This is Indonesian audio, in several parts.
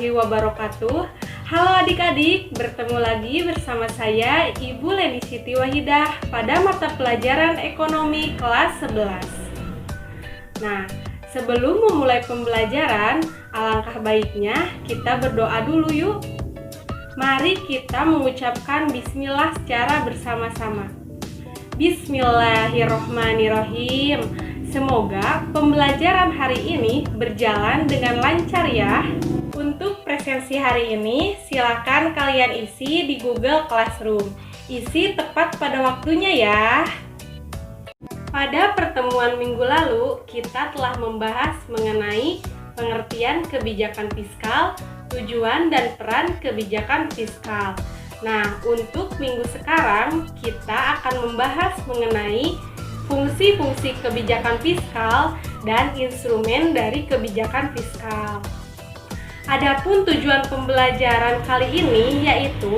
warahmatullahi wabarakatuh. Halo adik-adik, bertemu lagi bersama saya Ibu Leni Siti Wahidah pada mata pelajaran ekonomi kelas 11. Nah, sebelum memulai pembelajaran, alangkah baiknya kita berdoa dulu yuk. Mari kita mengucapkan bismillah secara bersama-sama. Bismillahirrohmanirrohim. Semoga pembelajaran hari ini berjalan dengan lancar ya. Untuk presensi hari ini, silakan kalian isi di Google Classroom. Isi tepat pada waktunya ya. Pada pertemuan minggu lalu, kita telah membahas mengenai pengertian kebijakan fiskal, tujuan dan peran kebijakan fiskal. Nah, untuk minggu sekarang, kita akan membahas mengenai fungsi-fungsi kebijakan fiskal dan instrumen dari kebijakan fiskal. Adapun tujuan pembelajaran kali ini yaitu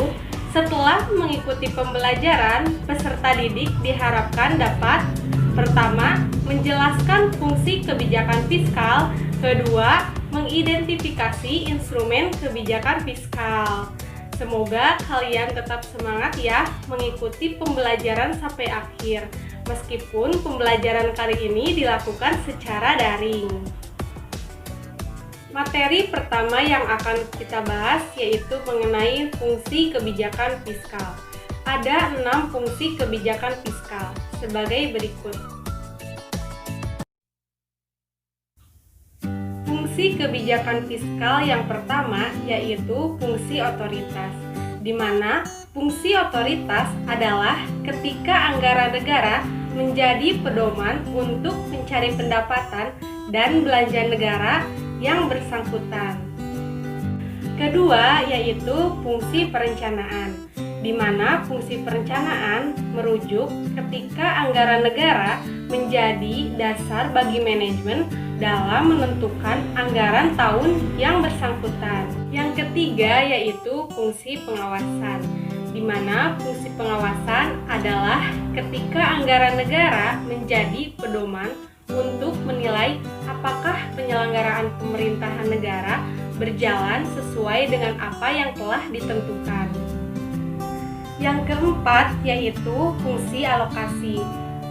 setelah mengikuti pembelajaran, peserta didik diharapkan dapat pertama, menjelaskan fungsi kebijakan fiskal, kedua, mengidentifikasi instrumen kebijakan fiskal. Semoga kalian tetap semangat ya mengikuti pembelajaran sampai akhir. Meskipun pembelajaran kali ini dilakukan secara daring. Materi pertama yang akan kita bahas yaitu mengenai fungsi kebijakan fiskal. Ada 6 fungsi kebijakan fiskal sebagai berikut. Fungsi kebijakan fiskal yang pertama yaitu fungsi otoritas, di mana fungsi otoritas adalah ketika anggaran negara menjadi pedoman untuk mencari pendapatan dan belanja negara yang bersangkutan. Kedua yaitu fungsi perencanaan, di mana fungsi perencanaan merujuk ketika anggaran negara menjadi dasar bagi manajemen dalam menentukan anggaran tahun yang bersangkutan. Yang ketiga yaitu fungsi pengawasan, di mana fungsi pengawasan adalah ketika anggaran negara menjadi pedoman untuk menilai apakah penyelenggaraan pemerintahan negara berjalan sesuai dengan apa yang telah ditentukan. Yang keempat yaitu fungsi alokasi.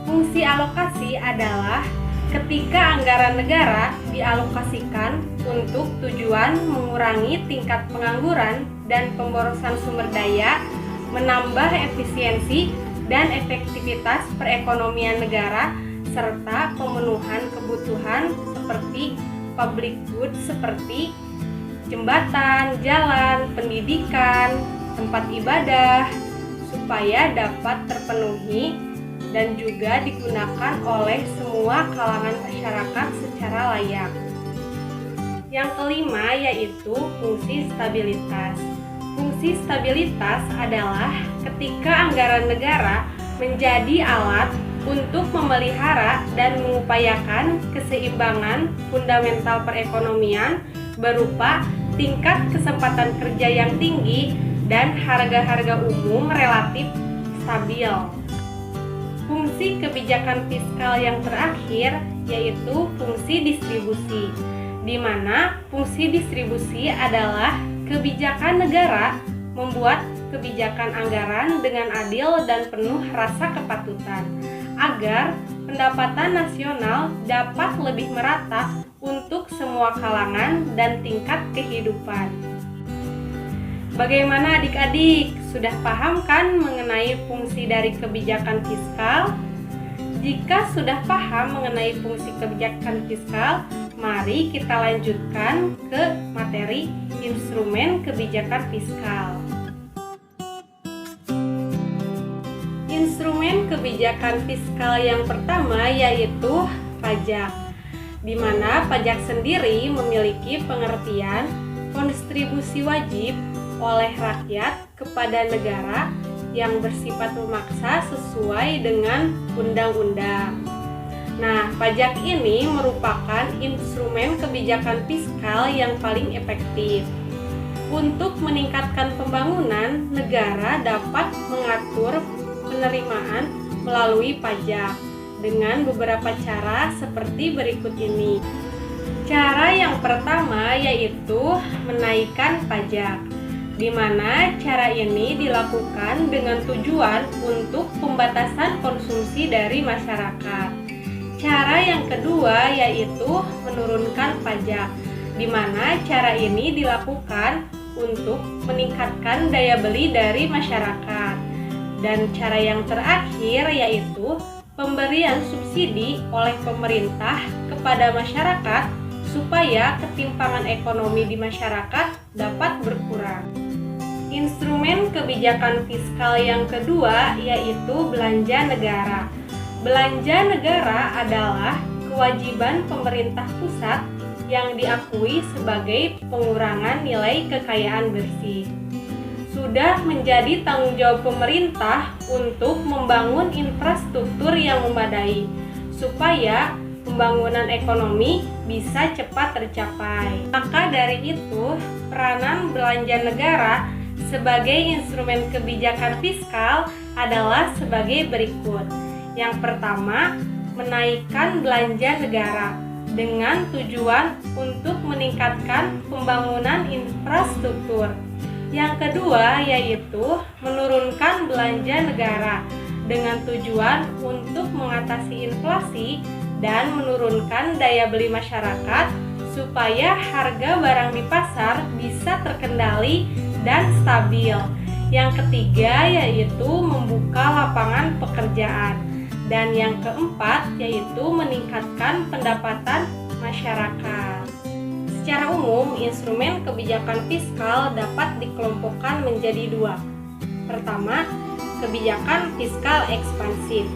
Fungsi alokasi adalah ketika anggaran negara dialokasikan untuk tujuan mengurangi tingkat pengangguran dan pemborosan sumber daya, menambah efisiensi dan efektivitas perekonomian negara, serta pemenuhan kebutuhan seperti public goods seperti jembatan, jalan, pendidikan, tempat ibadah, supaya dapat terpenuhi dan juga digunakan oleh semua kalangan masyarakat secara layak. Yang kelima yaitu fungsi stabilitas. Fungsi stabilitas adalah ketika anggaran negara menjadi alat untuk memelihara dan mengupayakan keseimbangan fundamental perekonomian berupa tingkat kesempatan kerja yang tinggi dan harga-harga umum relatif stabil. Fungsi kebijakan fiskal yang terakhir yaitu fungsi distribusi, di mana fungsi distribusi adalah kebijakan negara membuat kebijakan anggaran dengan adil dan penuh rasa kepatutan, agar pendapatan nasional dapat lebih merata untuk semua kalangan dan tingkat kehidupan. Bagaimana adik-adik? Sudah paham kan mengenai fungsi dari kebijakan fiskal? Jika sudah paham mengenai fungsi kebijakan fiskal, mari kita lanjutkan ke materi instrumen kebijakan fiskal. Instrumen kebijakan fiskal yang pertama yaitu pajak, di mana pajak sendiri memiliki pengertian kontribusi wajib oleh rakyat kepada negara yang bersifat memaksa sesuai dengan undang-undang. Nah, pajak ini merupakan instrumen kebijakan fiskal yang paling efektif. Untuk meningkatkan pembangunan, negara dapat mengatur penerimaan melalui pajak dengan beberapa cara seperti berikut ini. Cara yang pertama yaitu menaikkan pajak, di mana cara ini dilakukan dengan tujuan untuk pembatasan konsumsi dari masyarakat. Cara yang kedua yaitu menurunkan pajak, di mana cara ini dilakukan untuk meningkatkan daya beli dari masyarakat. Dan cara yang terakhir yaitu pemberian subsidi oleh pemerintah kepada masyarakat supaya ketimpangan ekonomi di masyarakat dapat berkurang. Instrumen kebijakan fiskal yang kedua yaitu belanja negara. Belanja negara adalah kewajiban pemerintah pusat yang diakui sebagai pengurangan nilai kekayaan bersih. Sudah menjadi tanggung jawab pemerintah untuk membangun infrastruktur yang memadai supaya pembangunan ekonomi bisa cepat tercapai. Maka dari itu, peranan belanja negara sebagai instrumen kebijakan fiskal adalah sebagai berikut. Yang pertama, menaikkan belanja negara dengan tujuan untuk meningkatkan pembangunan infrastruktur. Yang kedua yaitu menurunkan belanja negara dengan tujuan untuk mengatasi inflasi dan menurunkan daya beli masyarakat supaya harga barang di pasar bisa terkendali dan stabil. Yang ketiga yaitu membuka lapangan pekerjaan. Dan yang keempat yaitu meningkatkan pendapatan masyarakat. Secara umum, instrumen kebijakan fiskal dapat dikelompokkan menjadi dua. Pertama, kebijakan fiskal ekspansif.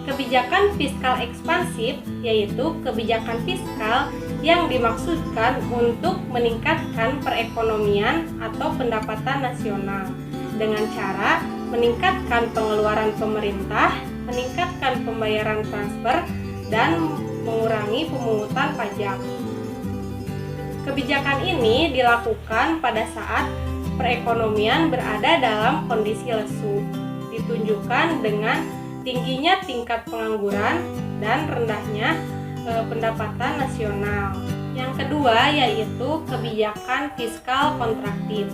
Kebijakan fiskal ekspansif yaitu kebijakan fiskal yang dimaksudkan untuk meningkatkan perekonomian atau pendapatan nasional dengan cara meningkatkan pengeluaran pemerintah, meningkatkan pembayaran transfer, dan mengurangi pemungutan pajak. Kebijakan ini dilakukan pada saat perekonomian berada dalam kondisi lesu, ditunjukkan dengan tingginya tingkat pengangguran dan rendahnya pendapatan nasional. Yang kedua yaitu kebijakan fiskal kontraktif.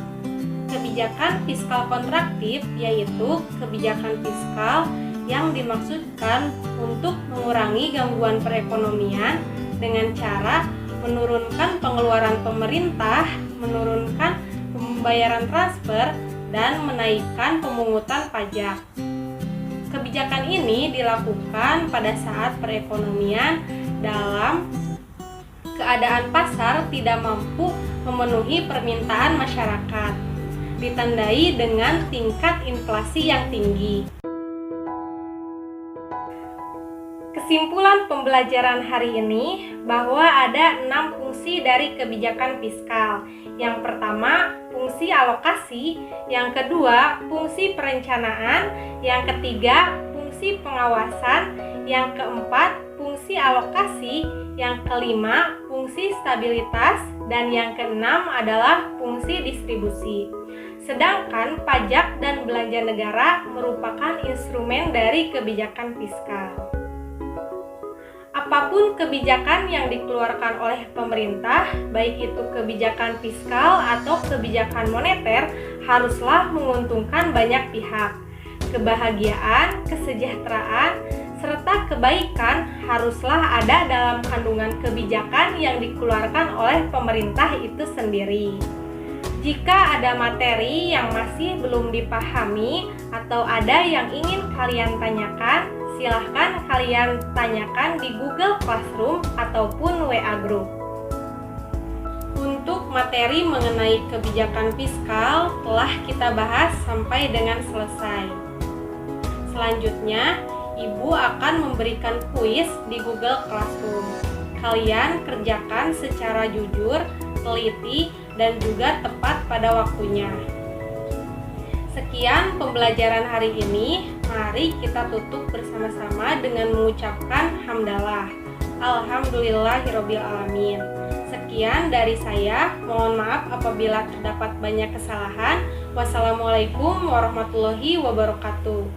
Kebijakan fiskal kontraktif yaitu kebijakan fiskal yang dimaksudkan untuk mengurangi gangguan perekonomian dengan cara menurunkan pengeluaran pemerintah, menurunkan pembayaran transfer, dan menaikkan pemungutan pajak. Kebijakan ini dilakukan pada saat perekonomian dalam keadaan pasar tidak mampu memenuhi permintaan masyarakat, ditandai dengan tingkat inflasi yang tinggi. Kesimpulan pembelajaran hari ini bahwa ada 6 fungsi dari kebijakan fiskal. Yang pertama, fungsi alokasi. Yang kedua, fungsi perencanaan. Yang ketiga, fungsi pengawasan. Yang keempat, fungsi alokasi. Yang kelima, fungsi stabilitas. Dan yang keenam adalah fungsi distribusi. Sedangkan pajak dan belanja negara merupakan instrumen dari kebijakan fiskal. Apapun kebijakan yang dikeluarkan oleh pemerintah, baik itu kebijakan fiskal atau kebijakan moneter, haruslah menguntungkan banyak pihak. Kebahagiaan, kesejahteraan, serta kebaikan haruslah ada dalam kandungan kebijakan yang dikeluarkan oleh pemerintah itu sendiri. Jika ada materi yang masih belum dipahami atau ada yang ingin kalian tanyakan, silahkan kalian tanyakan di Google Classroom ataupun WA Group. Untuk materi mengenai kebijakan fiskal telah kita bahas sampai dengan selesai. Selanjutnya, Ibu akan memberikan kuis di Google Classroom. Kalian kerjakan secara jujur, teliti, dan juga tepat pada waktunya. Sekian pembelajaran hari ini. Mari kita tutup bersama-sama dengan mengucapkan hamdalah. Alhamdulillahirabbil alamin. Sekian dari saya. Mohon maaf apabila terdapat banyak kesalahan. Wassalamualaikum warahmatullahi wabarakatuh.